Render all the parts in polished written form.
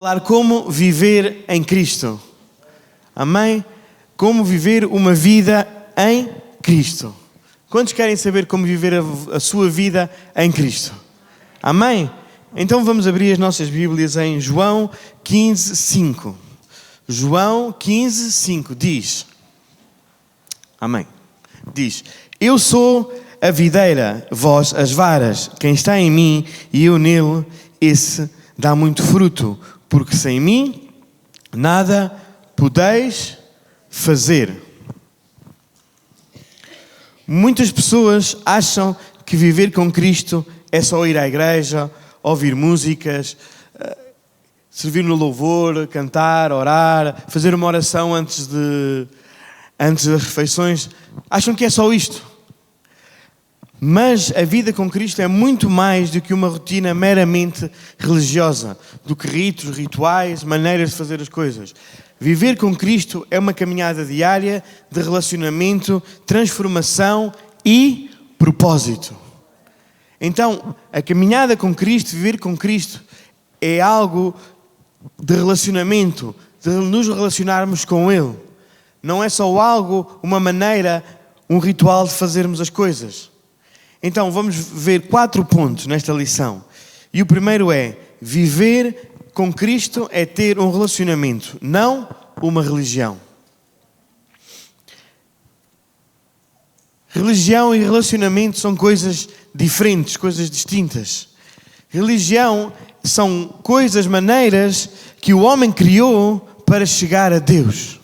Falar como viver em Cristo. Amém? Como viver uma vida em Cristo. Quantos querem saber como viver a sua vida em Cristo? Amém? Então vamos abrir as nossas Bíblias em João 15, 5. João 15, 5 diz. Amém. Diz: Eu sou a videira, vós as varas. Quem está em mim e eu nele, esse dá muito fruto. Porque sem mim nada podeis fazer. Muitas pessoas acham que viver com Cristo é só ir à igreja, ouvir músicas, servir no louvor, cantar, orar, fazer uma oração antes das refeições. Acham que é só isto. Mas a vida com Cristo é muito mais do que uma rotina meramente religiosa, do que ritos, rituais, maneiras de fazer as coisas. Viver com Cristo é uma caminhada diária de relacionamento, transformação e propósito. Então, a caminhada com Cristo, viver com Cristo, é algo de relacionamento, de nos relacionarmos com Ele. Não é só algo, uma maneira, um ritual de fazermos as coisas. Então, vamos ver 4 pontos nesta lição. E o primeiro é: viver com Cristo é ter um relacionamento, não uma religião. Religião e relacionamento são coisas diferentes, coisas distintas. Religião são coisas, maneiras que o homem criou para chegar a Deus.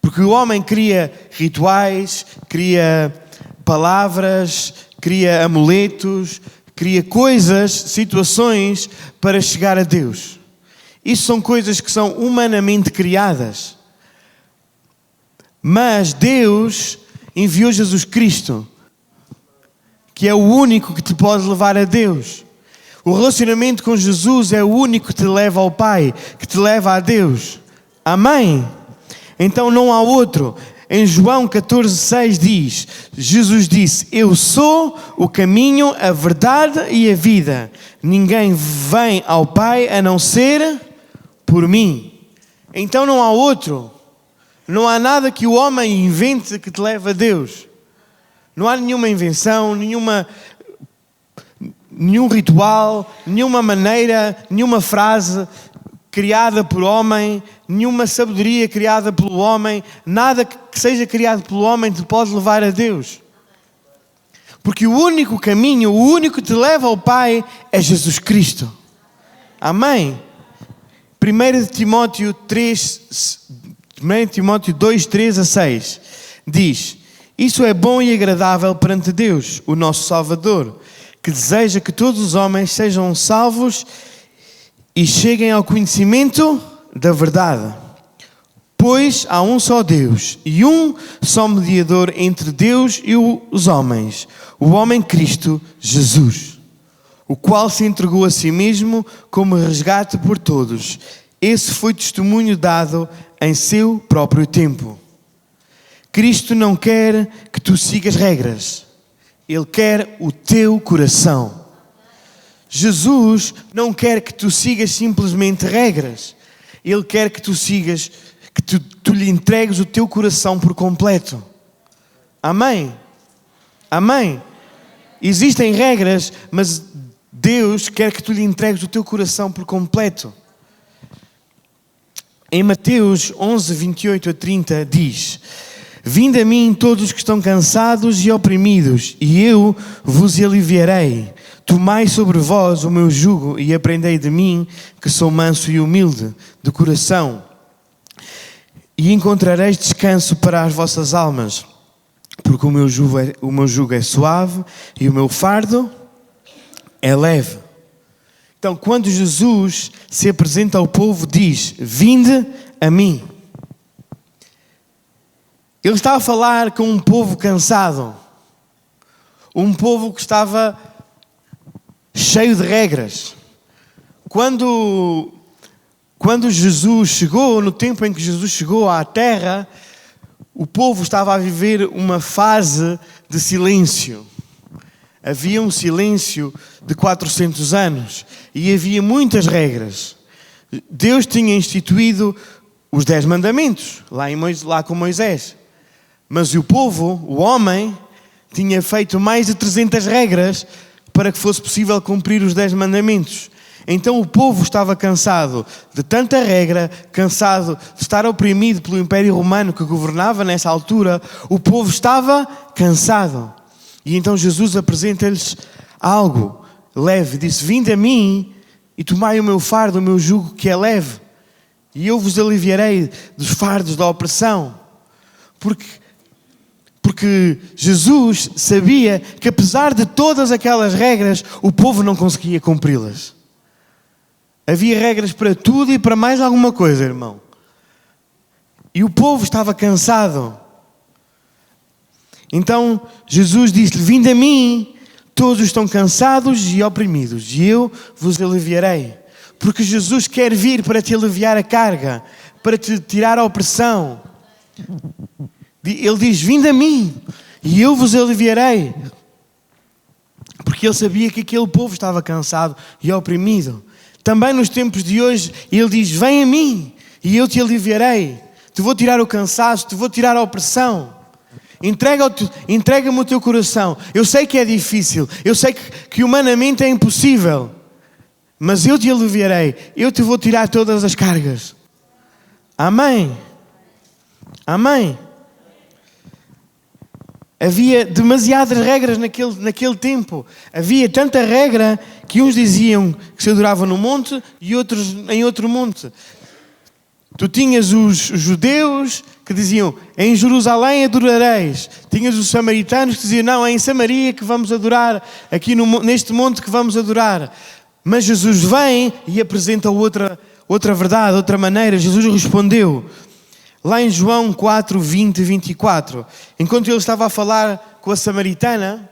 Porque o homem cria rituais, cria palavras, cria amuletos, cria coisas, situações para chegar a Deus. Isso são coisas que são humanamente criadas. Mas Deus enviou Jesus Cristo, que é o único que te pode levar a Deus. O relacionamento com Jesus é o único que te leva ao Pai, que te leva a Deus. Amém? Então não há outro. Em João 14,6 diz, Jesus disse: Eu sou o caminho, a verdade e a vida. Ninguém vem ao Pai a não ser por mim. Então não há outro. Não há nada que o homem invente que te leve a Deus. Não há nenhuma invenção, nenhum ritual, nenhuma maneira, nenhuma frase criada por homem, nenhuma sabedoria criada pelo homem, nada que seja criado pelo homem te pode levar a Deus. Porque o único caminho, o único que te leva ao Pai é Jesus Cristo. Amém? 1 Timóteo 2, 3 a 6 diz: Isso é bom e agradável perante Deus, o nosso Salvador, que deseja que todos os homens sejam salvos e cheguem ao conhecimento da verdade. Pois há um só Deus e um só mediador entre Deus e os homens, o homem Cristo Jesus, o qual se entregou a si mesmo como resgate por todos. Esse foi testemunho dado em seu próprio tempo. Cristo não quer que tu sigas regras. Ele quer o teu coração. Jesus não quer que tu sigas simplesmente regras. Ele quer que tu sigas, que tu lhe entregues o teu coração por completo. Amém? Amém? Existem regras, mas Deus quer que tu lhe entregues o teu coração por completo. Em Mateus 11, 28 a 30 diz: Vinde a mim todos os que estão cansados e oprimidos, e eu vos aliviarei. Tomai sobre vós o meu jugo e aprendei de mim, que sou manso e humilde de coração, e encontrareis descanso para as vossas almas, porque o meu jugo é suave e o meu fardo é leve. Então, quando Jesus se apresenta ao povo, diz: Vinde a mim. Ele estava a falar com um povo cansado, um povo que estava cheio de regras. Quando Jesus chegou, no tempo em que Jesus chegou à terra, o povo estava a viver uma fase de silêncio. havia um silêncio de 400 anos e havia muitas regras. Deus tinha instituído os 10 mandamentos, lá com Moisés. Mas o povo, o homem, tinha feito mais de 300 regras para que fosse possível cumprir os 10 mandamentos. Então o povo estava cansado de tanta regra, cansado de estar oprimido pelo Império Romano que governava nessa altura. O povo estava cansado. E então Jesus apresenta-lhes algo leve. Disse: vinde a mim e tomai o meu fardo, o meu jugo que é leve. E eu vos aliviarei dos fardos da opressão. Porque Jesus sabia que apesar de todas aquelas regras, o povo não conseguia cumpri-las. Havia regras para tudo e para mais alguma coisa, irmão. E o povo estava cansado. Então Jesus disse-lhe: vinde a mim, todos estão cansados e oprimidos, e eu vos aliviarei. Porque Jesus quer vir para te aliviar a carga, para te tirar a opressão. Ele diz: vinde a mim e eu vos aliviarei. Porque ele sabia que aquele povo estava cansado e oprimido. Também nos tempos de hoje, ele diz: vem a mim e eu te aliviarei. Te vou tirar o cansaço, te vou tirar a opressão. Entrega-me o teu coração. Eu sei que é difícil, eu sei que humanamente é impossível. Mas eu te aliviarei, eu te vou tirar todas as cargas. Amém? Amém? Havia demasiadas regras naquele tempo. Havia tanta regra que uns diziam que se adorava no monte e outros em outro monte. Tu tinhas os judeus que diziam: em Jerusalém adorareis. Tinhas os samaritanos que diziam: não, é em Samaria que vamos adorar, aqui neste monte que vamos adorar. Mas Jesus vem e apresenta outra verdade, outra maneira. Jesus respondeu. Lá em João 4, 20 e 24, enquanto ele estava a falar com a samaritana,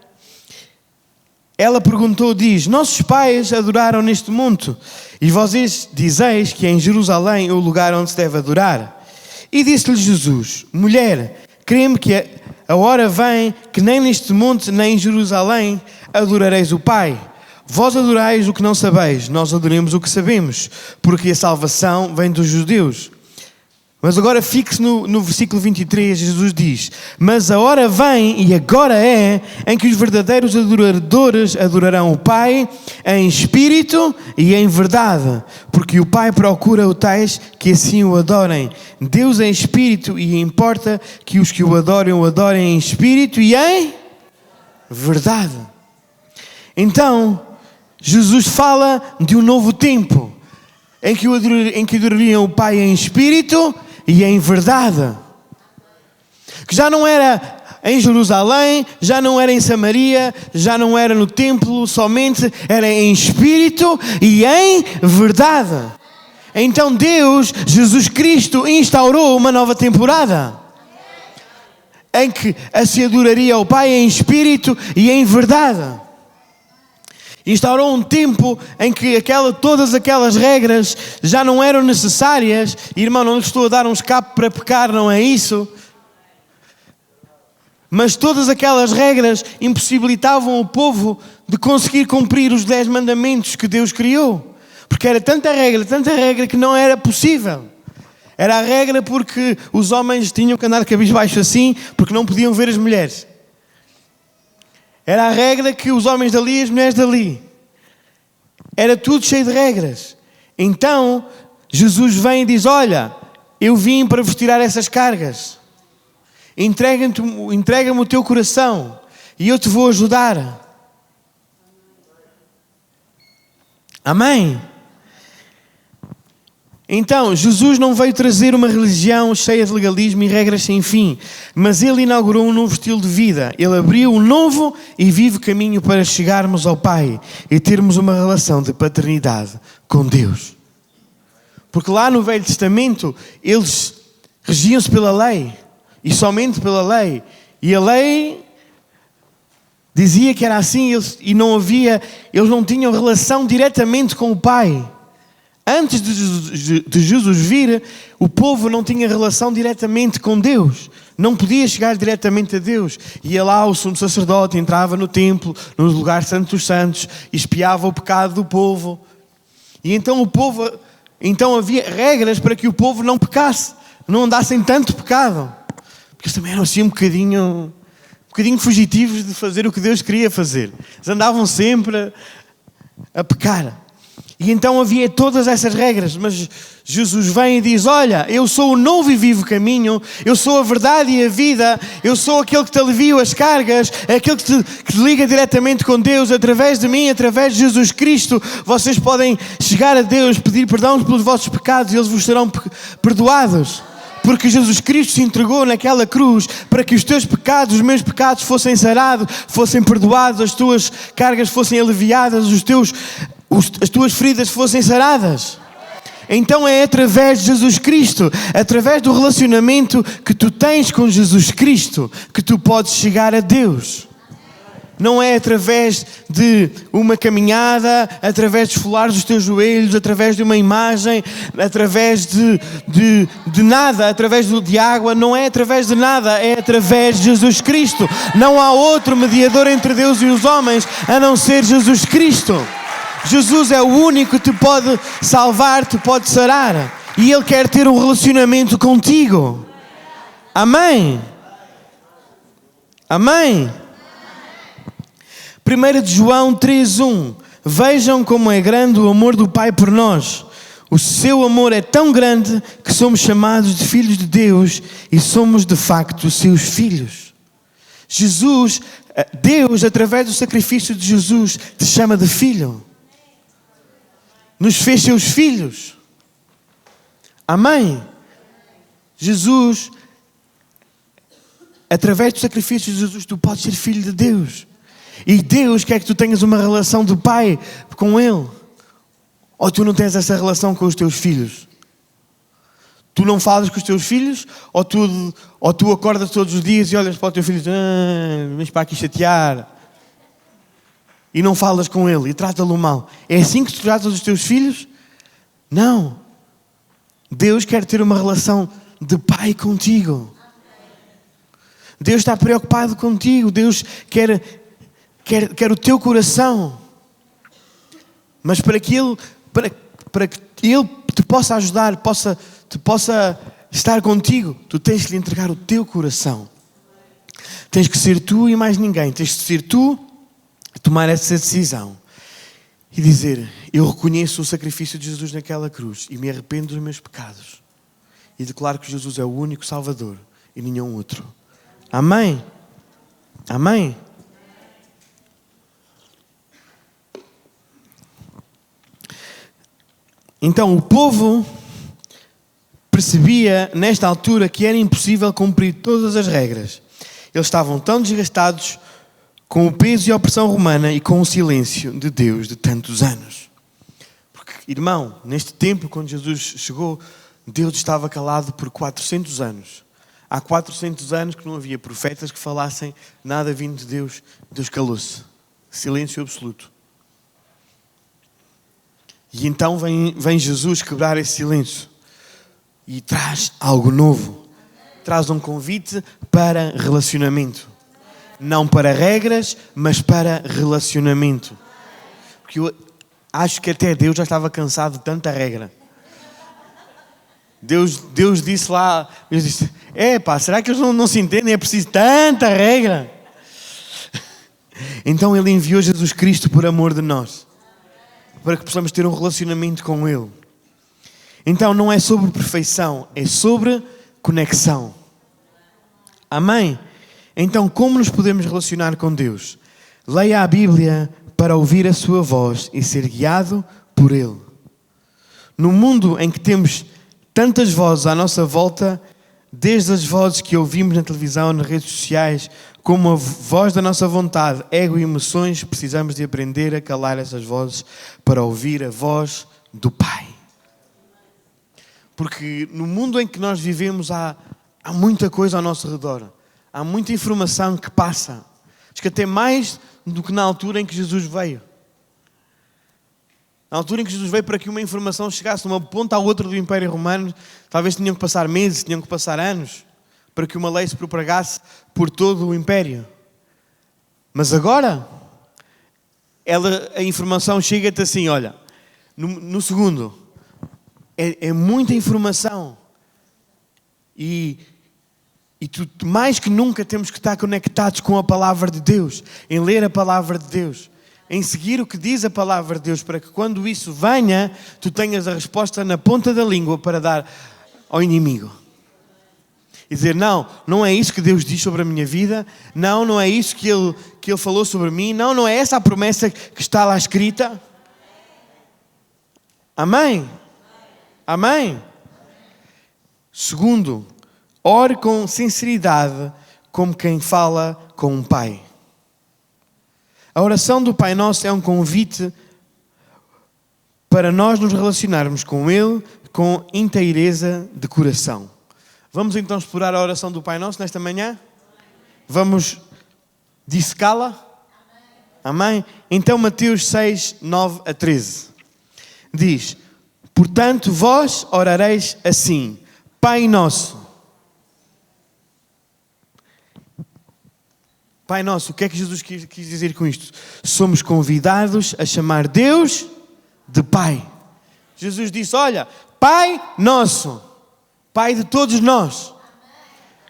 ela perguntou, diz: nossos pais adoraram neste monte, e vocês dizeis que é em Jerusalém o lugar onde se deve adorar. E disse-lhe Jesus: mulher, crê-me que a hora vem que nem neste monte nem em Jerusalém adorareis o Pai. Vós adorais o que não sabeis, nós adoremos o que sabemos, porque a salvação vem dos judeus. Mas agora fixe no versículo 23, Jesus diz: mas a hora vem, e agora é, em que os verdadeiros adoradores adorarão o Pai em espírito e em verdade, porque o Pai procura os tais que assim o adorem. Deus é espírito e importa que os que o adorem em espírito e em verdade. Então, Jesus fala de um novo tempo, em que adorariam o Pai em espírito e em verdade. Que já não era em Jerusalém, já não era em Samaria, já não era no templo somente, era em espírito e em verdade. Então Deus, Jesus Cristo, instaurou uma nova temporada em que se adoraria ao Pai em espírito e em verdade. Instaurou um tempo em que todas aquelas regras já não eram necessárias. Irmão, não lhe estou a dar um escape para pecar, não é isso. Mas todas aquelas regras impossibilitavam o povo de conseguir cumprir os 10 mandamentos que Deus criou. Porque era tanta regra que não era possível. Era a regra porque os homens tinham que andar cabisbaixo assim, porque não podiam ver as mulheres. Era a regra que os homens dali e as mulheres dali. Era tudo cheio de regras. Então, Jesus vem e diz: olha, eu vim para vos tirar essas cargas. Entrega-me o teu coração e eu te vou ajudar. Amém? Então, Jesus não veio trazer uma religião cheia de legalismo e regras sem fim, mas Ele inaugurou um novo estilo de vida. Ele abriu um novo e vivo caminho para chegarmos ao Pai e termos uma relação de paternidade com Deus. Porque lá no Velho Testamento, eles regiam-se pela lei, e somente pela lei. E a lei dizia que era assim, eles não tinham relação diretamente com o Pai. Antes de Jesus vir, o povo não tinha relação diretamente com Deus. Não podia chegar diretamente a Deus. Ia lá o sumo sacerdote, entrava no templo, no lugar santo dos santos, espiava o pecado do povo. E então havia regras para que o povo não pecasse, não andasse em tanto pecado. Porque eles também eram assim um bocadinho fugitivos de fazer o que Deus queria fazer. Eles andavam sempre a pecar. E então havia todas essas regras, mas Jesus vem e diz: olha, eu sou o novo e vivo caminho, eu sou a verdade e a vida, eu sou aquele que te alivia as cargas, é aquele que te liga diretamente com Deus. Através de mim, através de Jesus Cristo, vocês podem chegar a Deus, pedir perdão pelos vossos pecados e eles vos serão perdoados. Porque Jesus Cristo se entregou naquela cruz para que os teus pecados, os meus pecados fossem sarados, fossem perdoados, as tuas cargas fossem aliviadas, as tuas feridas fossem saradas. Então é através de Jesus Cristo, através do relacionamento que tu tens com Jesus Cristo, que tu podes chegar a Deus. Não é através de uma caminhada, através de esfolar os teus joelhos, através de uma imagem, através de nada, através de água. Não é através de nada, é através de Jesus Cristo. Não há outro mediador entre Deus e os homens a não ser Jesus Cristo. Jesus é o único que te pode salvar, te pode sarar. E Ele quer ter um relacionamento contigo. Amém? Amém? 1 de João 3:1. Vejam como é grande o amor do Pai por nós. O seu amor é tão grande que somos chamados de filhos de Deus e somos de facto seus filhos. Deus, através do sacrifício de Jesus, te chama de filho. Nos fez seus filhos. Amém? Jesus, através do sacrifício de Jesus, tu podes ser filho de Deus. E Deus quer que tu tenhas uma relação de pai com Ele. Ou tu não tens essa relação com os teus filhos? Tu não falas com os teus filhos? Ou tu acordas todos os dias e olhas para o teu filho e dizes: vens para aqui chatear. E não falas com ele e trata-lo mal. É assim que tu tratas os teus filhos? Não. Deus quer ter uma relação de pai contigo. Deus está preocupado contigo. Deus quer o teu coração. Mas para que Ele te possa ajudar, te possa estar contigo, tu tens que lhe entregar o teu coração. Tens que ser tu e mais ninguém. Tens que ser tu a tomar essa decisão e dizer: eu reconheço o sacrifício de Jesus naquela cruz e me arrependo dos meus pecados e declaro que Jesus é o único Salvador e nenhum outro. Amém? Amém? Então o povo percebia nesta altura que era impossível cumprir todas as regras. Eles estavam tão desgastados com o peso e a opressão romana e com o silêncio de Deus de tantos anos. Porque, irmão, neste tempo, quando Jesus chegou, Deus estava calado por 400 anos. Há 400 anos que não havia profetas que falassem nada vindo de Deus. Deus calou-se. Silêncio absoluto. E então vem Jesus quebrar esse silêncio. E traz algo novo. Traz um convite para relacionamento. Não para regras, mas para relacionamento. Porque eu acho que até Deus já estava cansado de tanta regra. Deus disse lá, Deus disse: será que eles não se entendem? É preciso tanta regra. Então Ele enviou Jesus Cristo por amor de nós, para que possamos ter um relacionamento com Ele. Então não é sobre perfeição, é sobre conexão. Amém? Então como nos podemos relacionar com Deus? Leia a Bíblia para ouvir a sua voz e ser guiado por Ele. No mundo em que temos tantas vozes à nossa volta, desde as vozes que ouvimos na televisão, nas redes sociais, como a voz da nossa vontade, ego e emoções, precisamos de aprender a calar essas vozes para ouvir a voz do Pai. Porque no mundo em que nós vivemos há muita coisa ao nosso redor. Há muita informação que passa. Acho que até mais do que na altura em que Jesus veio. Na altura em que Jesus veio, para que uma informação chegasse de uma ponta à outra do Império Romano, talvez tinham que passar meses, tinham que passar anos, para que uma lei se propagasse por todo o Império. Mas agora, a informação chega-te assim, olha, no segundo. É muita informação. E mais que nunca temos que estar conectados com a Palavra de Deus, em ler a Palavra de Deus, em seguir o que diz a Palavra de Deus, para que quando isso venha, tu tenhas a resposta na ponta da língua para dar ao inimigo. E dizer, não é isso que Deus diz sobre a minha vida, não é isso que Ele falou sobre mim, não é essa a promessa que está lá escrita. Amém? Amém? Segundo, ore com sinceridade, como quem fala com um pai. A oração do Pai Nosso é um convite para nós nos relacionarmos com Ele com inteireza de coração. Vamos então explorar a oração do Pai Nosso nesta manhã? Vamos dissecá-la? Amém? Então Mateus 6, 9 a 13. Diz, portanto vós orareis assim, Pai Nosso. Pai Nosso, o que é que Jesus quis dizer com isto? Somos convidados a chamar Deus de Pai. Jesus disse, olha, Pai Nosso, Pai de todos nós.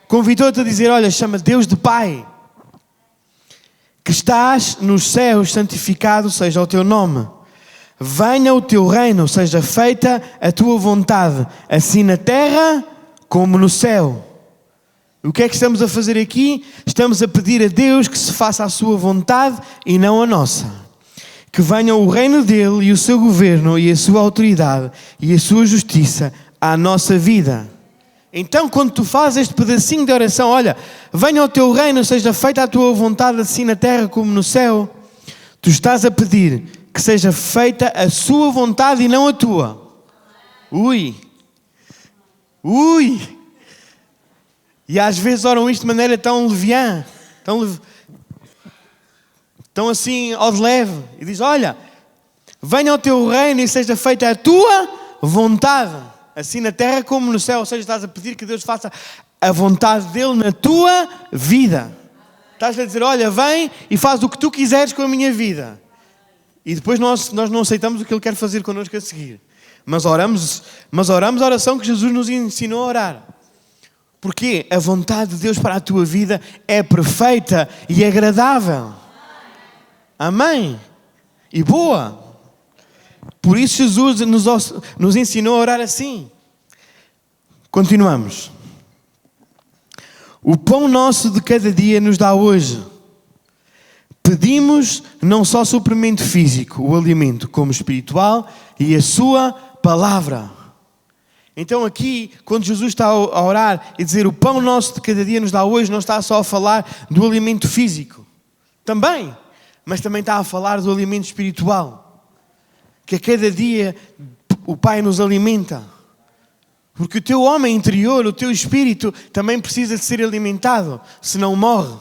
Convidou-te a dizer, olha, chama Deus de Pai. Que estás nos céus, santificado seja o teu nome. Venha o teu reino, seja feita a tua vontade, assim na terra como no céu. O que é que estamos a fazer aqui? Estamos a pedir a Deus que se faça a sua vontade e não a nossa. Que venha o reino dele e o seu governo e a sua autoridade e a sua justiça à nossa vida. Então, quando tu fazes este pedacinho de oração, olha, venha o teu reino, seja feita a tua vontade assim na terra como no céu, tu estás a pedir que seja feita a sua vontade e não a tua. Ui! E às vezes oram isto de maneira tão leviana, tão assim ao de leve. E diz, olha, venha o teu reino e seja feita a tua vontade, assim na terra como no céu. Ou seja, estás a pedir que Deus faça a vontade dele na tua vida. Estás a dizer, olha, vem e faz o que tu quiseres com a minha vida. E depois nós não aceitamos o que Ele quer fazer connosco a seguir. Mas oramos a oração que Jesus nos ensinou a orar. Porque a vontade de Deus para a tua vida é perfeita e agradável. Amém? E boa. Por isso Jesus nos ensinou a orar assim. Continuamos. O pão nosso de cada dia nos dá hoje. Pedimos não só suprimento físico, o alimento, como espiritual e a sua palavra. Então aqui, quando Jesus está a orar e dizer o pão nosso de cada dia nos dá hoje, não está só a falar do alimento físico. Também. Mas também está a falar do alimento espiritual. Que a cada dia o Pai nos alimenta. Porque o teu homem interior, o teu espírito, também precisa de ser alimentado, senão morre.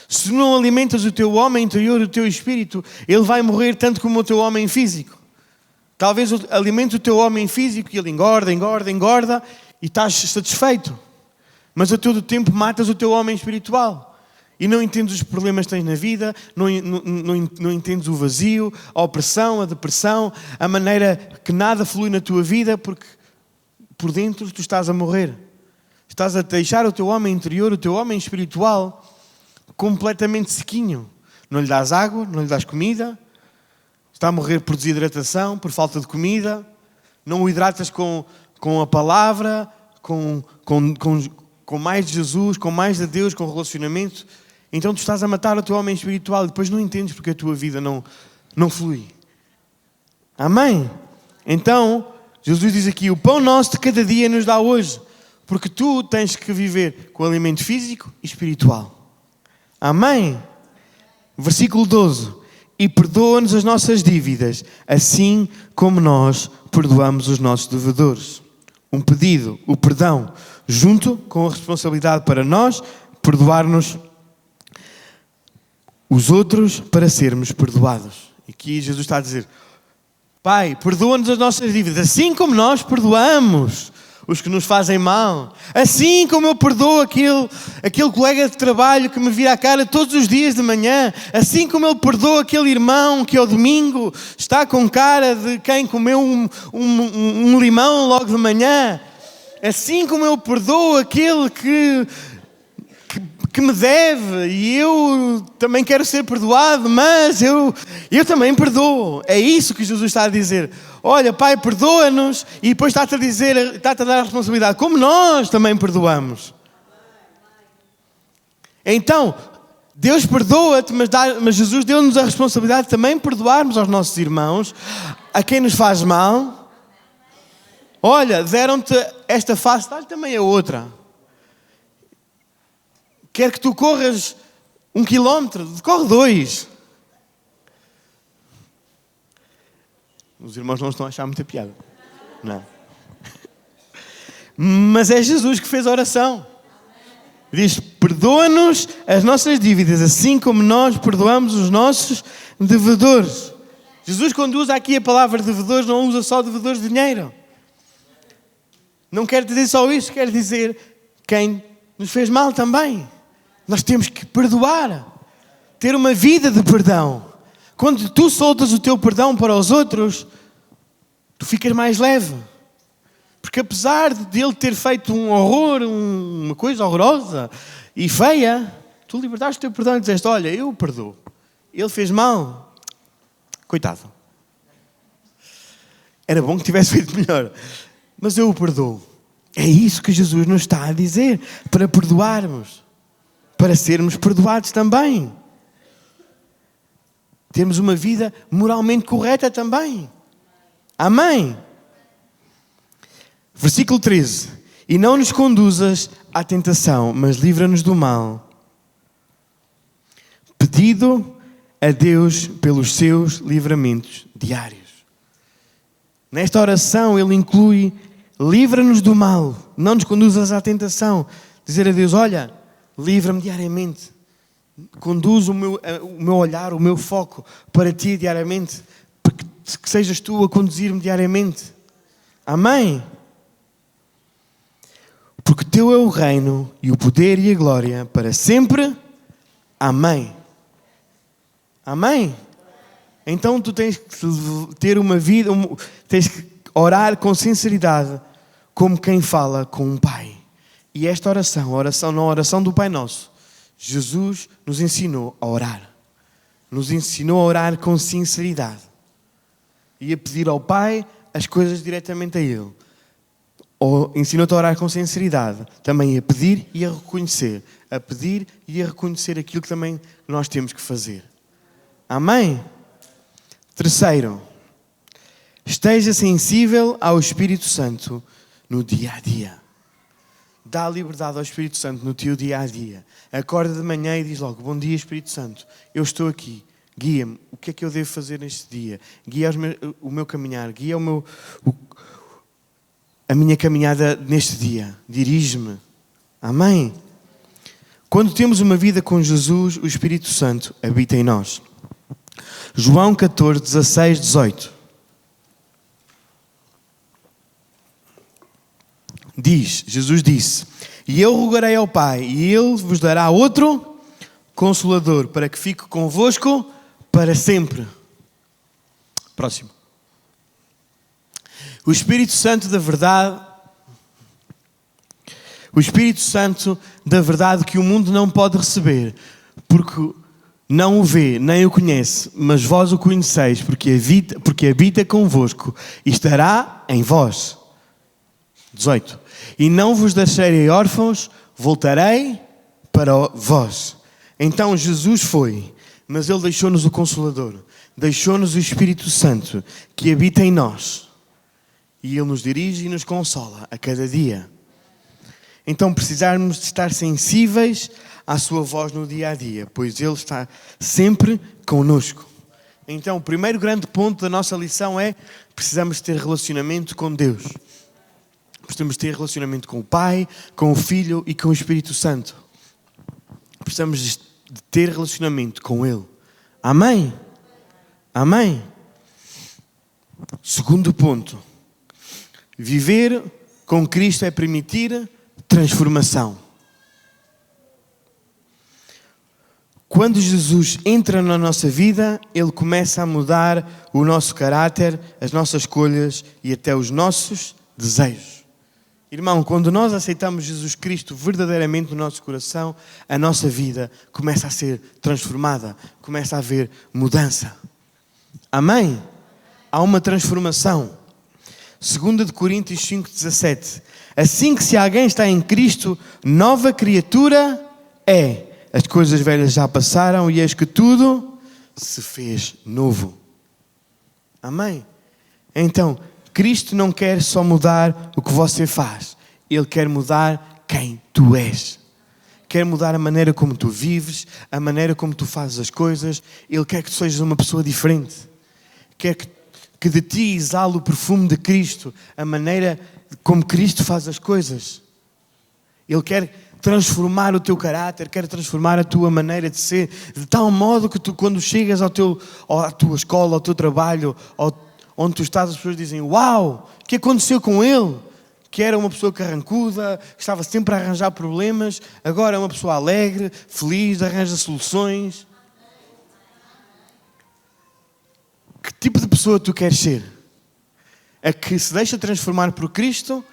Se não alimentas o teu homem interior, o teu espírito, ele vai morrer tanto como o teu homem físico. Talvez alimente o teu homem físico e ele engorda e estás satisfeito. Mas a todo tempo matas o teu homem espiritual. E não entendes os problemas que tens na vida, não entendes o vazio, a opressão, a depressão, a maneira que nada flui na tua vida, porque por dentro tu estás a morrer. Estás a deixar o teu homem interior, o teu homem espiritual, completamente sequinho. Não lhe dás água, não lhe dás comida, está a morrer por desidratação, por falta de comida, não o hidratas com a palavra, com mais de Jesus, com mais de Deus, com relacionamento. Então tu estás a matar o teu homem espiritual e depois não entendes porque a tua vida não flui. Amém? Então, Jesus diz aqui, o pão nosso de cada dia nos dá hoje, porque tu tens que viver com alimento físico e espiritual. Amém? Versículo 12. E perdoa-nos as nossas dívidas, assim como nós perdoamos os nossos devedores. Um pedido, o perdão, junto com a responsabilidade para nós, perdoar-nos os outros para sermos perdoados. Aqui Jesus está a dizer, Pai, perdoa-nos as nossas dívidas, assim como nós perdoamos os que nos fazem mal. Assim como eu perdoo aquele colega de trabalho que me vira a cara todos os dias de manhã. Assim como ele perdoa aquele irmão que ao domingo está com cara de quem comeu um limão logo de manhã. Assim como eu perdoo aquele que me deve, e eu também quero ser perdoado, mas eu também perdoo. É isso que Jesus está a dizer. Olha, Pai, perdoa-nos, e depois está-te a dar a responsabilidade, como nós também perdoamos. Então, Deus perdoa-te, mas Jesus deu-nos a responsabilidade de também perdoarmos aos nossos irmãos, a quem nos faz mal. Olha, deram-te esta face, dá-lhe também a outra. Quer que tu corras 1 quilómetro, corre 2. Os irmãos não estão a achar muita piada. Não. Mas é Jesus que fez a oração. Diz, perdoa-nos as nossas dívidas, assim como nós perdoamos os nossos devedores. Jesus, quando usa aqui a palavra devedores, não usa só devedores de dinheiro. Não quer dizer só isso, quer dizer quem nos fez mal também. Nós temos que perdoar, ter uma vida de perdão. Quando tu soltas o teu perdão para os outros, tu ficas mais leve. Porque apesar de ele ter feito um horror, uma coisa horrorosa e feia, tu libertaste o teu perdão e disseste, olha, eu perdoo. Ele fez mal. Coitado. Era bom que tivesse feito melhor. Mas eu o perdoo. É isso que Jesus nos está a dizer, para perdoarmos. Para sermos perdoados também. Termos uma vida moralmente correta também. Amém? Versículo 13. E não nos conduzas à tentação, mas livra-nos do mal. Pedido a Deus pelos seus livramentos diários. Nesta oração ele inclui, livra-nos do mal, não nos conduzas à tentação. Dizer a Deus, olha, livra-me diariamente. Conduz o meu olhar, o meu foco para ti diariamente. Para que sejas tu a conduzir-me diariamente. Amém? Porque teu é o reino e o poder e a glória para sempre. Amém. Amém? Então tu tens que ter uma vida, tens que orar com sinceridade, como quem fala com um pai. E esta oração, a oração do Pai Nosso, Jesus nos ensinou a orar. Nos ensinou a orar com sinceridade. E a pedir ao Pai as coisas diretamente a Ele. Ou ensinou-te a orar com sinceridade. Também a pedir e a reconhecer. A pedir e a reconhecer aquilo que também nós temos que fazer. Amém? Terceiro, esteja sensível ao Espírito Santo no dia a dia. Dá liberdade ao Espírito Santo no teu dia a dia. Acorda de manhã e diz logo, bom dia Espírito Santo, eu estou aqui, guia-me, o que é que eu devo fazer neste dia? Guia o meu caminhar, guia a minha caminhada neste dia, dirige-me. Amém? Quando temos uma vida com Jesus, o Espírito Santo habita em nós. João 14, 16, 18. Jesus disse, e eu rogarei ao Pai, e Ele vos dará outro Consolador, para que fique convosco para sempre. Próximo. O Espírito Santo da verdade, que o mundo não pode receber, porque não o vê, nem o conhece, mas vós o conheceis, porque habita convosco e estará em vós. 18. E não vos deixarei órfãos, voltarei para vós. Então Jesus foi, mas Ele deixou-nos o Consolador, deixou-nos o Espírito Santo, que habita em nós. E Ele nos dirige e nos consola a cada dia. Então precisamos de estar sensíveis à sua voz no dia a dia, pois Ele está sempre connosco. Então o primeiro grande ponto da nossa lição é: precisamos ter relacionamento com Deus. Precisamos ter relacionamento com o Pai, com o Filho e com o Espírito Santo. Precisamos de ter relacionamento com Ele. Amém? Amém? Segundo ponto. Viver com Cristo é permitir transformação. Quando Jesus entra na nossa vida, Ele começa a mudar o nosso caráter, as nossas escolhas e até os nossos desejos. Irmão, quando nós aceitamos Jesus Cristo verdadeiramente no nosso coração, a nossa vida começa a ser transformada, começa a haver mudança. Amém? Há uma transformação. 2 Coríntios 5,17. Assim que se alguém está em Cristo, nova criatura é. As coisas velhas já passaram e eis que tudo se fez novo. Amém? Então, Cristo não quer só mudar o que você faz. Ele quer mudar quem tu és. Quer mudar a maneira como tu vives, a maneira como tu fazes as coisas. Ele quer que tu sejas uma pessoa diferente. Quer que de ti exale o perfume de Cristo, a maneira como Cristo faz as coisas. Ele quer transformar o teu caráter, quer transformar a tua maneira de ser, de tal modo que tu, quando chegas à tua escola, ao teu trabalho, onde tu estás, as pessoas dizem: uau, o que aconteceu com ele? Que era uma pessoa carrancuda, que estava sempre a arranjar problemas, agora é uma pessoa alegre, feliz, arranja soluções. Que tipo de pessoa tu queres ser? A que se deixa transformar por Cristo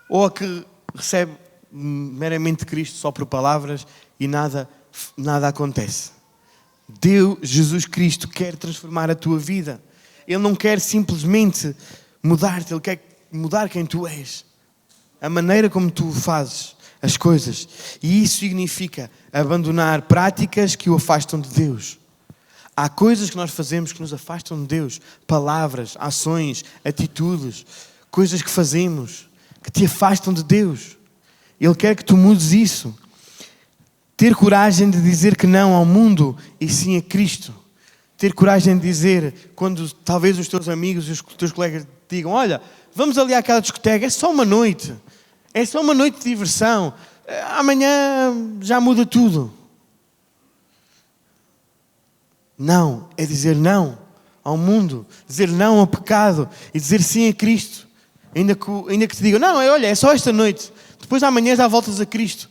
ou a que recebe meramente Cristo só por palavras e nada acontece? Jesus Cristo quer transformar a tua vida. Ele não quer simplesmente mudar-te, Ele quer mudar quem tu és. A maneira como tu fazes as coisas. E isso significa abandonar práticas que o afastam de Deus. Há coisas que nós fazemos que nos afastam de Deus. Palavras, ações, atitudes, coisas que fazemos que te afastam de Deus. Ele quer que tu mudes isso. Ter coragem de dizer que não ao mundo e sim a Cristo. Ter coragem de dizer, quando talvez os teus amigos e os teus colegas te digam: olha, vamos ali àquela discoteca, é só uma noite. É só uma noite de diversão. Amanhã já muda tudo. Não, é dizer não ao mundo. Dizer não ao pecado e dizer sim a Cristo. Ainda que te digam: não, olha, é só esta noite. Depois amanhã já voltas a Cristo.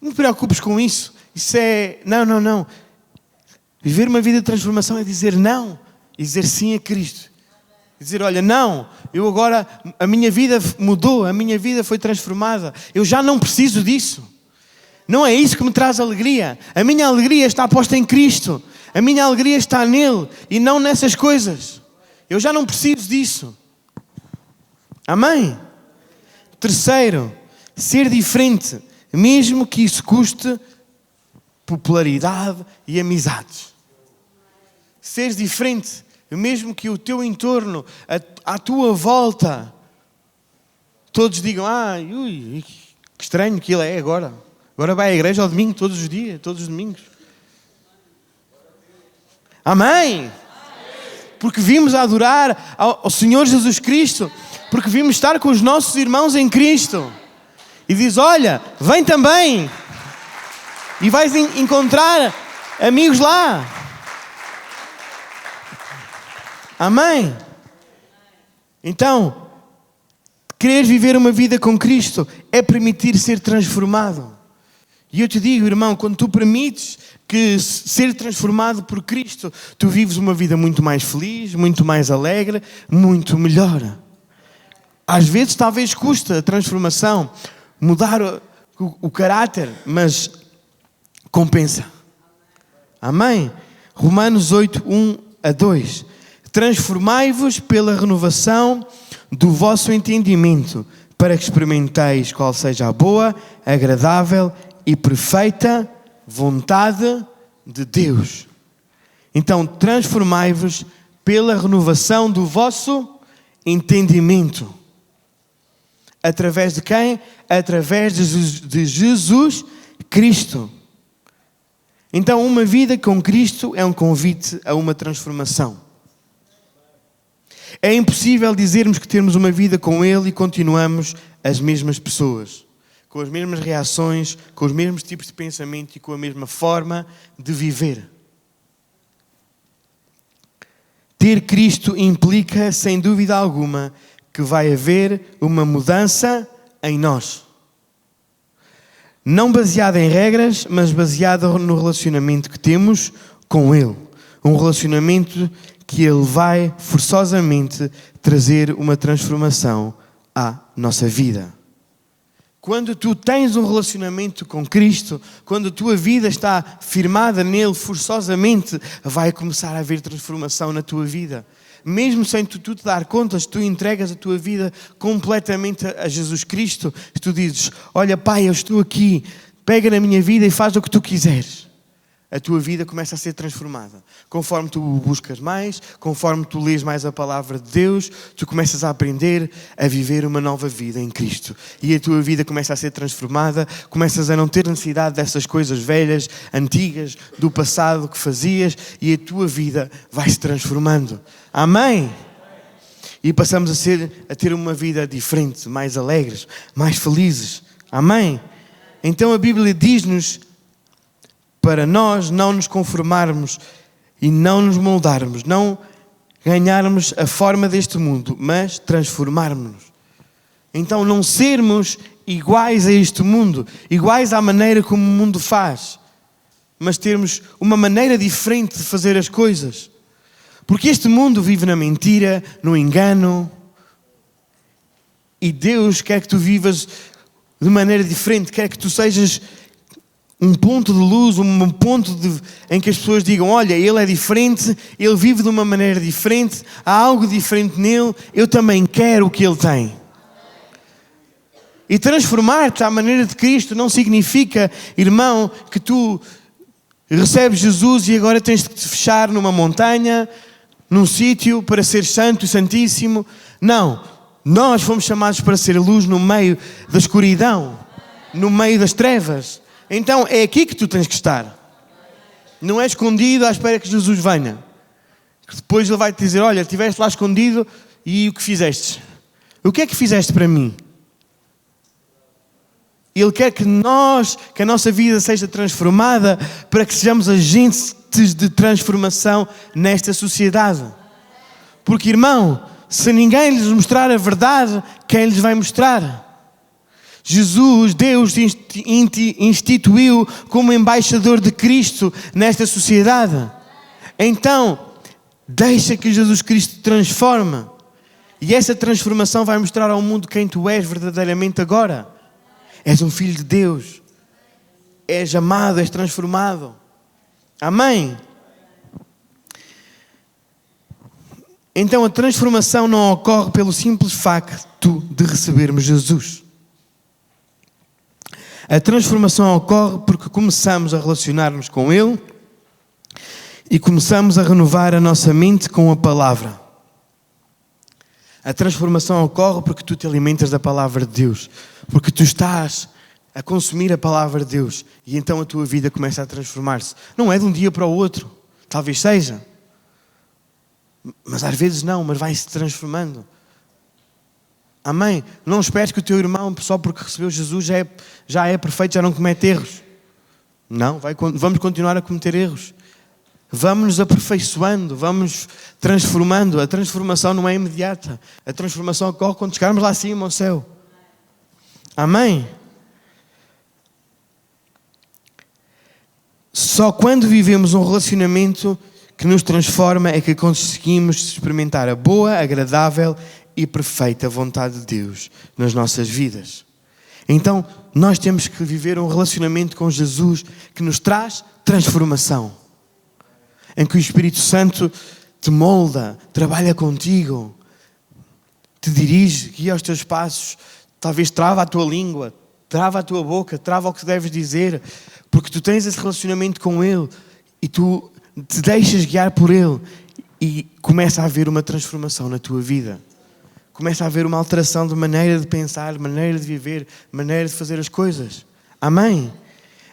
Não te preocupes com isso. Isso é... Não. Viver uma vida de transformação é dizer não e dizer sim a Cristo. Dizer: olha, não, eu agora, a minha vida mudou, a minha vida foi transformada. Eu já não preciso disso. Não é isso que me traz alegria. A minha alegria está posta em Cristo. A minha alegria está nele e não nessas coisas. Eu já não preciso disso. Amém? Terceiro, ser diferente, mesmo que isso custe popularidade e amizades. Ser diferente, mesmo que o teu entorno, à tua volta, todos digam: ui, que estranho que ele é agora. Agora vai à igreja ao domingo, todos os dias, todos os domingos. Amém? Porque vimos a adorar ao Senhor Jesus Cristo. Porque vimos estar com os nossos irmãos em Cristo. E diz: olha, vem também. E vais encontrar amigos lá. Amém? Então, querer viver uma vida com Cristo é permitir ser transformado. E eu te digo, irmão, quando tu permites que ser transformado por Cristo, tu vives uma vida muito mais feliz, muito mais alegre, muito melhor. Às vezes talvez custa a transformação, mudar o caráter, mas compensa. Amém? Romanos 8, 1-2. Transformai-vos pela renovação do vosso entendimento, para que experimenteis qual seja a boa, agradável e perfeita vontade de Deus. Então, transformai-vos pela renovação do vosso entendimento. Através de quem? Através de Jesus Cristo. Então, uma vida com Cristo é um convite a uma transformação. É impossível dizermos que temos uma vida com Ele e continuamos as mesmas pessoas, com as mesmas reações, com os mesmos tipos de pensamento e com a mesma forma de viver. Ter Cristo implica, sem dúvida alguma, que vai haver uma mudança em nós. Não baseada em regras, mas baseada no relacionamento que temos com Ele. Um relacionamento que Ele vai forçosamente trazer uma transformação à nossa vida. Quando tu tens um relacionamento com Cristo, quando a tua vida está firmada nele forçosamente, vai começar a haver transformação na tua vida. Mesmo sem tu te dar contas, tu entregas a tua vida completamente a Jesus Cristo. Tu dizes, olha Pai, eu estou aqui, pega na minha vida e faz o que tu quiseres. A tua vida começa a ser transformada. Conforme tu buscas mais, conforme tu lês mais a palavra de Deus, tu começas a aprender a viver uma nova vida em Cristo. E a tua vida começa a ser transformada, começas a não ter necessidade dessas coisas velhas, antigas, do passado que fazias, e a tua vida vai se transformando. Amém? E passamos a ter uma vida diferente, mais alegres, mais felizes. Amém? Então a Bíblia diz-nos para nós não nos conformarmos e não nos moldarmos, não ganharmos a forma deste mundo, mas transformarmos-nos. Então não sermos iguais a este mundo, iguais à maneira como o mundo faz, mas termos uma maneira diferente de fazer as coisas. Porque este mundo vive na mentira, no engano, e Deus quer que tu vivas de maneira diferente, quer que tu sejas um ponto de luz, um ponto em que as pessoas digam, olha, ele é diferente, ele vive de uma maneira diferente, há algo diferente nele, eu também quero o que ele tem. E transformar-te à maneira de Cristo não significa, irmão, que tu recebes Jesus e agora tens de te fechar numa montanha, num sítio para ser santo e santíssimo. Não, nós fomos chamados para ser luz no meio da escuridão, no meio das trevas. Então é aqui que tu tens que estar. Não é escondido à espera que Jesus venha. Que depois Ele vai te dizer, olha, estiveste lá escondido e o que fizeste? O que é que fizeste para mim? Ele quer que a nossa vida seja transformada para que sejamos agentes de transformação nesta sociedade. Porque, irmão, se ninguém lhes mostrar a verdade, quem lhes vai mostrar? Jesus, Deus, instituiu como embaixador de Cristo nesta sociedade. Então, deixa que Jesus Cristo te transforme. E essa transformação vai mostrar ao mundo quem tu és verdadeiramente agora. És um filho de Deus. És amado, és transformado. Amém? Então a transformação não ocorre pelo simples facto de recebermos Jesus. A transformação ocorre porque começamos a relacionar-nos com Ele e começamos a renovar a nossa mente com a palavra. A transformação ocorre porque tu te alimentas da palavra de Deus, porque tu estás a consumir a palavra de Deus e então a tua vida começa a transformar-se. Não é de um dia para o outro, talvez seja, mas às vezes não, mas vai-se transformando. Amém? Não esperes que o teu irmão, só porque recebeu Jesus, já é perfeito, já não comete erros. Não, vamos continuar a cometer erros. Vamos nos aperfeiçoando, vamos transformando. A transformação não é imediata. A transformação ocorre quando chegarmos lá acima ao céu. Amém? Só quando vivemos um relacionamento que nos transforma é que conseguimos experimentar a boa, agradável e perfeita vontade de Deus nas nossas vidas. Então, nós temos que viver um relacionamento com Jesus que nos traz transformação. Em que o Espírito Santo te molda, trabalha contigo, te dirige, guia os teus passos, talvez trava a tua língua, trava a tua boca, trava o que deves dizer, porque tu tens esse relacionamento com Ele e tu te deixas guiar por Ele e começa a haver uma transformação na tua vida. Começa a haver uma alteração de maneira de pensar, de maneira de viver, maneira de fazer as coisas. Amém?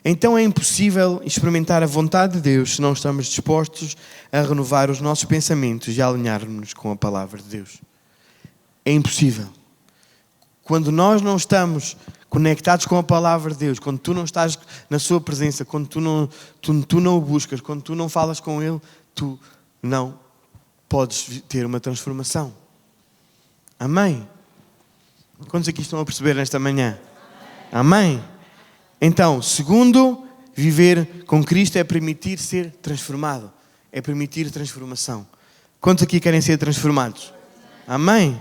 Então é impossível experimentar a vontade de Deus se não estamos dispostos a renovar os nossos pensamentos e a alinhar-nos com a palavra de Deus. É impossível. Quando nós não estamos conectados com a palavra de Deus, quando tu não estás na sua presença, quando tu não o buscas, quando tu não falas com Ele, tu não podes ter uma transformação. Amém? Quantos aqui estão a perceber nesta manhã? Amém? Então, segundo, viver com Cristo é permitir ser transformado. É permitir transformação. Quantos aqui querem ser transformados? Amém?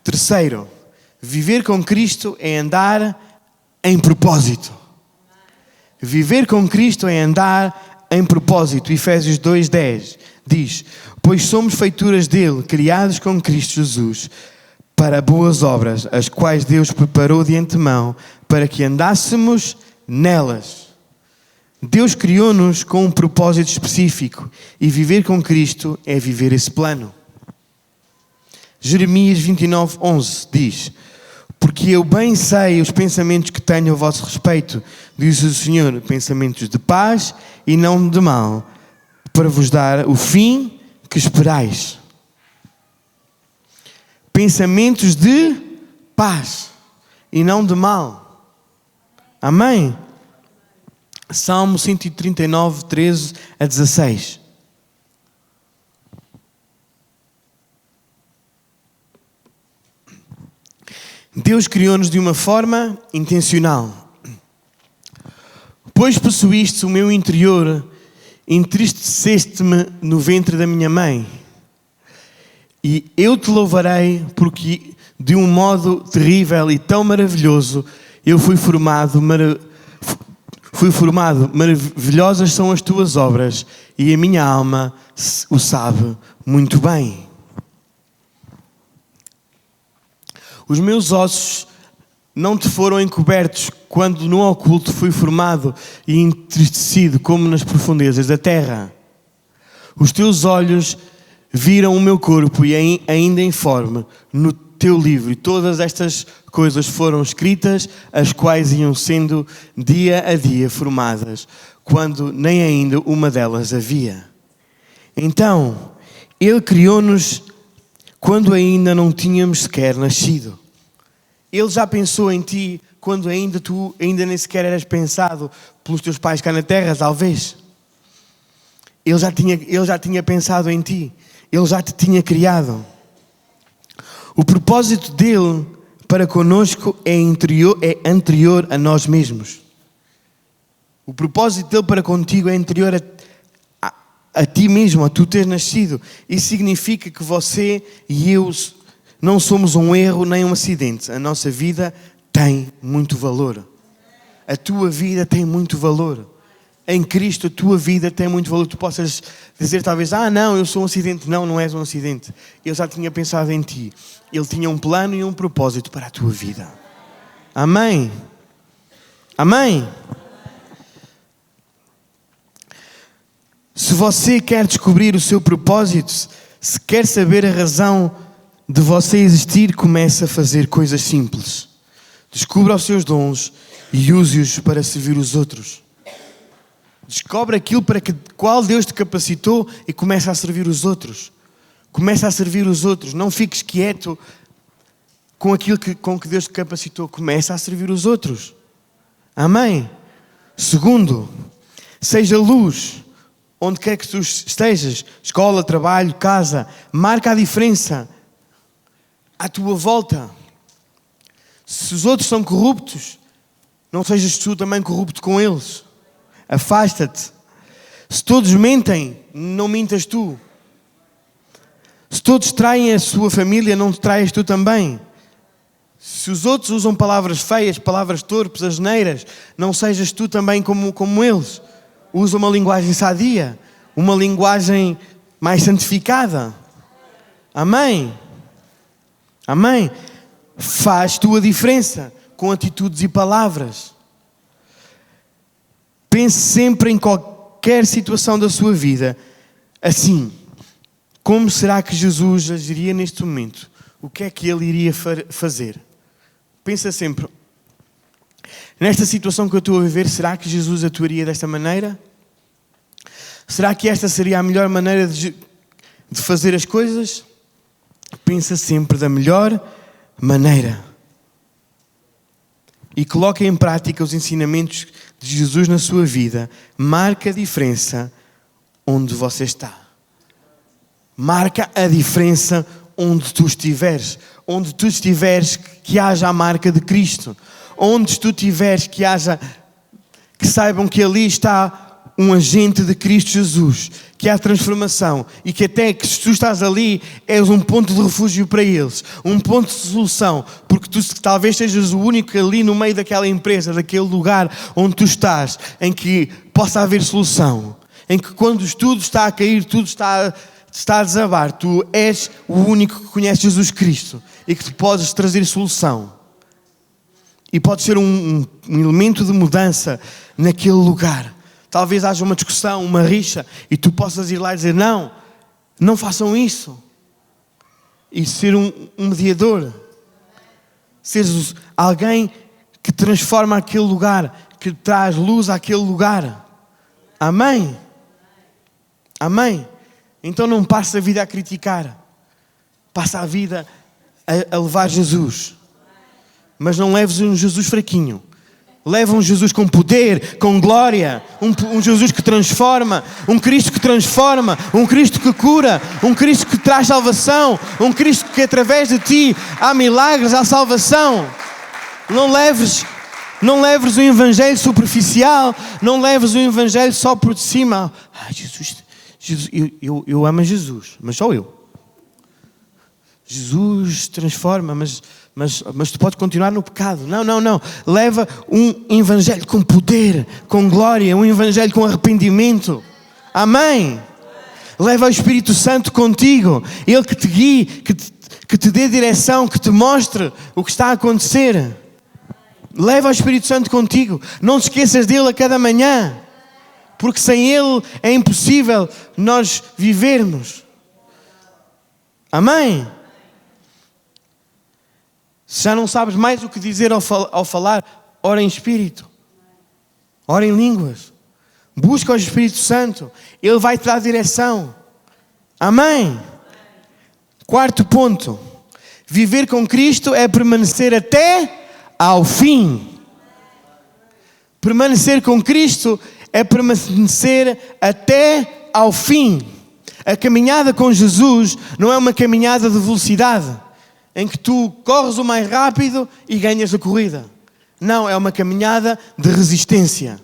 Terceiro, viver com Cristo é andar em propósito. Viver com Cristo é andar em propósito. Efésios 2:10 diz: pois somos feituras dele, criados com Cristo Jesus, para boas obras, as quais Deus preparou de antemão, para que andássemos nelas. Deus criou-nos com um propósito específico, e viver com Cristo é viver esse plano. Jeremias 29:11 diz: porque eu bem sei os pensamentos que tenho a vosso respeito, diz o Senhor, pensamentos de paz e não de mal, para vos dar o fim que esperais. Pensamentos de paz e não de mal. Amém? Salmo 139, 13 a 16. Deus criou-nos de uma forma intencional. Pois possuíste o meu interior, entristeceste-me no ventre da minha mãe. E eu te louvarei, porque de um modo terrível e tão maravilhoso eu fui formado. Maravilhosas são as tuas obras, e a minha alma o sabe muito bem. Os meus ossos não te foram encobertos quando no oculto fui formado e entristecido como nas profundezas da terra. Os teus olhos viram o meu corpo e ainda informe no teu livro. E todas estas coisas foram escritas, as quais iam sendo dia a dia formadas, quando nem ainda uma delas havia. Então, Ele criou-nos quando ainda não tínhamos sequer nascido. Ele já pensou em ti quando tu ainda nem sequer eras pensado pelos teus pais cá na terra, talvez. Ele já tinha pensado em ti. Ele já te tinha criado. O propósito dele para connosco é anterior a nós mesmos. O propósito dele para contigo é anterior a ti mesmo, a tu teres nascido. Isso significa que você e eu não somos um erro nem um acidente. A nossa vida tem muito valor. A tua vida tem muito valor. Em Cristo a tua vida tem muito valor. Tu possas dizer talvez, não, eu sou um acidente. Não, não és um acidente. Ele já tinha pensado em ti. Ele tinha um plano e um propósito para a tua vida. Amém? Amém? Se você quer descobrir o seu propósito, se quer saber a razão de você existir, comece a fazer coisas simples. Descubra os seus dons e use-os para servir os outros. Descobre aquilo para qual Deus te capacitou e comece a servir os outros. Comece a servir os outros. Não fiques quieto com aquilo com que Deus te capacitou. Comece a servir os outros. Amém? Segundo, seja luz onde quer que tu estejas. Escola, trabalho, casa. Marca a diferença à tua volta. Se os outros são corruptos, não sejas tu também corrupto com eles. Afasta-te. Se todos mentem, não mintas tu. Se todos traem a sua família, não te traias tu também. Se os outros usam palavras feias, palavras torpes, asneiras, não sejas tu também como eles. Usa uma linguagem sadia, uma linguagem mais santificada. Amém? Amém? Faz tu a diferença com atitudes e palavras. Pense sempre em qualquer situação da sua vida assim: como será que Jesus agiria neste momento? O que é que ele iria fazer? Pensa sempre: nesta situação que eu estou a viver, será que Jesus atuaria desta maneira? Será que esta seria a melhor maneira de fazer as coisas? Pensa sempre da melhor maneira. E coloque em prática os ensinamentos de Jesus na sua vida. Marque a diferença onde você está. Marca a diferença onde tu estiveres. Onde tu estiveres, que haja a marca de Cristo. Onde tu estiveres, que saibam que ali está um agente de Cristo Jesus, que há transformação e que até que se tu estás ali és um ponto de refúgio para eles, um ponto de solução, porque tu talvez sejas o único ali no meio daquela empresa, daquele lugar onde tu estás, em que possa haver solução, em que quando tudo está a cair, tudo está a desabar, tu és o único que conhece Jesus Cristo e que tu podes trazer solução e pode ser um elemento de mudança naquele lugar. Talvez haja uma discussão, uma rixa, e tu possas ir lá e dizer, não façam isso. E ser um mediador. Seres alguém que transforma aquele lugar, que traz luz àquele lugar. Amém? Amém? Então não passa a vida a criticar. Passa a vida a levar Jesus. Mas não leves um Jesus fraquinho. Leva um Jesus com poder, com glória, um Jesus que transforma, um Cristo que transforma, um Cristo que cura, um Cristo que traz salvação, um Cristo que através de ti há milagres, há salvação. Não leves o evangelho superficial, não leves o evangelho só por cima. Jesus, eu amo Jesus, mas só eu. Jesus transforma, mas tu podes continuar no pecado. Não. Leva um evangelho com poder, com glória, um evangelho com arrependimento. Amém? Leva o Espírito Santo contigo. Ele que te guie, que te dê direção, que te mostre o que está a acontecer. Leva o Espírito Santo contigo. Não te esqueças dele a cada manhã. Porque sem ele é impossível nós vivermos. Amém? Se já não sabes mais o que dizer ao falar, ora em espírito. Ora em línguas. Busca o Espírito Santo. Ele vai te dar direção. Amém? Quarto ponto. Viver com Cristo é permanecer até ao fim. Permanecer com Cristo é permanecer até ao fim. A caminhada com Jesus não é uma caminhada de velocidade, em que tu corres o mais rápido e ganhas a corrida. Não, é uma caminhada de resistência.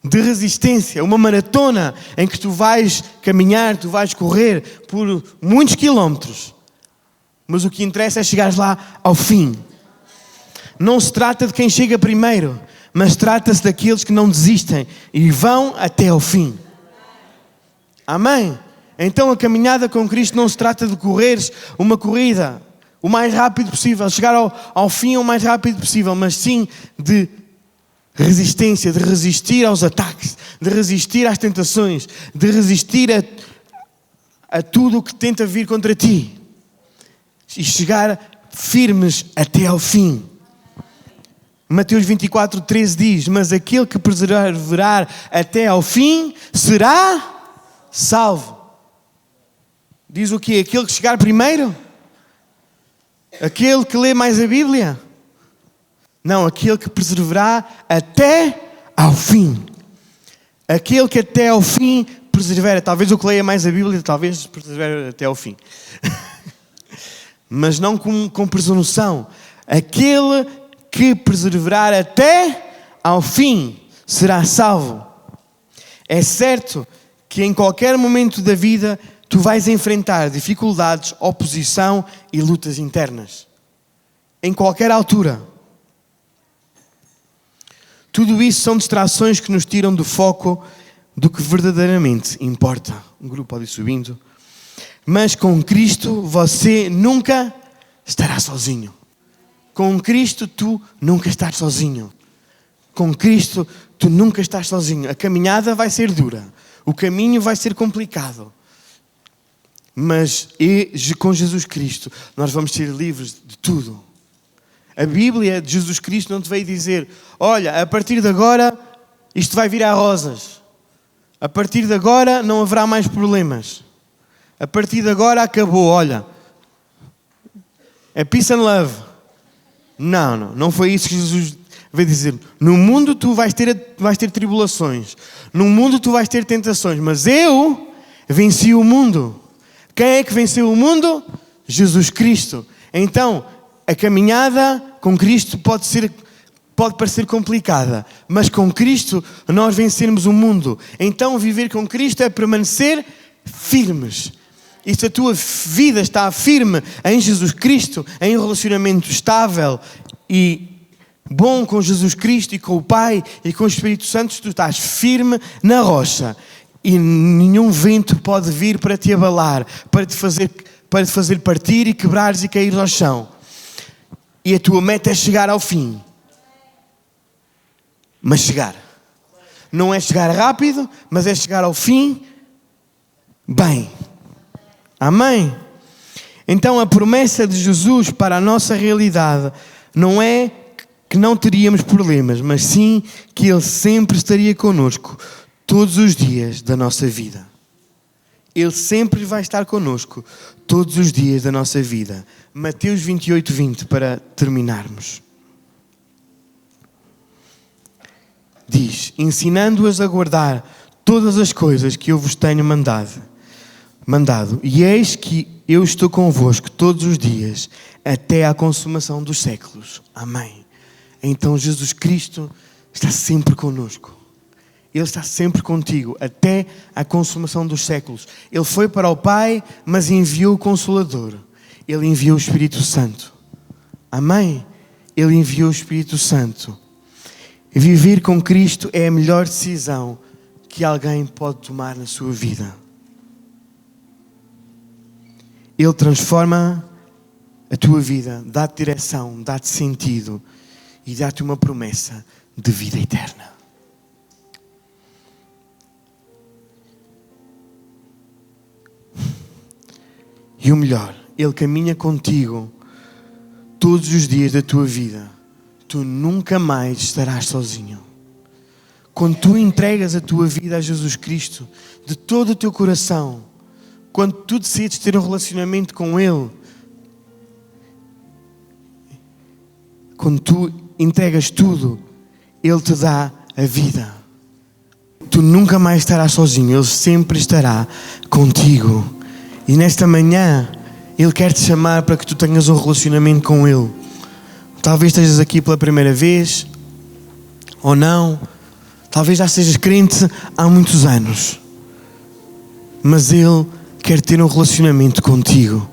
De resistência, uma maratona em que tu vais caminhar, tu vais correr por muitos quilómetros. Mas o que interessa é chegares lá ao fim. Não se trata de quem chega primeiro, mas trata-se daqueles que não desistem e vão até ao fim. Amém? Então a caminhada com Cristo não se trata de correres uma corrida o mais rápido possível, chegar ao fim o mais rápido possível, mas sim de resistência, de resistir aos ataques, de resistir às tentações, de resistir a tudo o que tenta vir contra ti e chegar firmes até ao fim. Mateus 24:13 diz, mas aquele que perseverar até ao fim será salvo. Diz o quê? Aquele que chegar primeiro? Aquele que lê mais a Bíblia? Não, aquele que perseverar até ao fim. Aquele que até ao fim persevera. Talvez o que leia mais a Bíblia, talvez persevere até ao fim. Mas não com presunção. Aquele que perseverar até ao fim será salvo. É certo que em qualquer momento da vida tu vais enfrentar dificuldades, oposição e lutas internas. Em qualquer altura. Tudo isso são distrações que nos tiram do foco do que verdadeiramente importa. Um grupo pode ir subindo. Mas com Cristo você nunca estará sozinho. Com Cristo tu nunca estás sozinho. Com Cristo tu nunca estás sozinho. A caminhada vai ser dura. O caminho vai ser complicado. Mas com Jesus Cristo nós vamos ser livres de tudo. A Bíblia de Jesus Cristo não te veio dizer, olha, a partir de agora isto vai virar rosas. A partir de agora não haverá mais problemas. A partir de agora acabou, olha. É peace and love. Não foi isso que Jesus veio dizer. No mundo tu vais ter tribulações. No mundo tu vais ter tentações. Mas eu Venci o mundo. Quem é que venceu o mundo? Jesus Cristo. Então, a caminhada com Cristo pode parecer complicada, mas com Cristo nós vencermos o mundo. Então, viver com Cristo é permanecer firmes. E se a tua vida está firme em Jesus Cristo, em um relacionamento estável e bom com Jesus Cristo e com o Pai e com o Espírito Santo, tu estás firme na rocha. E nenhum vento pode vir para te abalar, para te fazer partir e quebrares e cair ao chão. E a tua meta é chegar ao fim. Mas chegar. Não é chegar rápido, mas é chegar ao fim bem. Amém? Então a promessa de Jesus para a nossa realidade não é que não teríamos problemas, mas sim que Ele sempre estaria connosco todos os dias da nossa vida. Ele sempre vai estar connosco todos os dias da nossa vida. Mateus 28:20, para terminarmos. Diz: ensinando-as a guardar todas as coisas que eu vos tenho mandado. E eis que eu estou convosco todos os dias, até à consumação dos séculos. Amém. Então Jesus Cristo está sempre connosco. Ele está sempre contigo, até a consumação dos séculos. Ele foi para o Pai, mas enviou o Consolador. Ele enviou o Espírito Santo. Amém? Ele enviou o Espírito Santo. Viver com Cristo é a melhor decisão que alguém pode tomar na sua vida. Ele transforma a tua vida, dá-te direção, dá-te sentido e dá-te uma promessa de vida eterna. E o melhor, Ele caminha contigo todos os dias da tua vida. Tu nunca mais estarás sozinho. Quando tu entregas a tua vida a Jesus Cristo, de todo o teu coração, quando tu decides ter um relacionamento com Ele, quando tu entregas tudo, Ele te dá a vida. Tu nunca mais estarás sozinho, Ele sempre estará contigo. E nesta manhã, Ele quer te chamar para que tu tenhas um relacionamento com Ele. Talvez estejas aqui pela primeira vez, ou não. Talvez já sejas crente há muitos anos. Mas Ele quer ter um relacionamento contigo.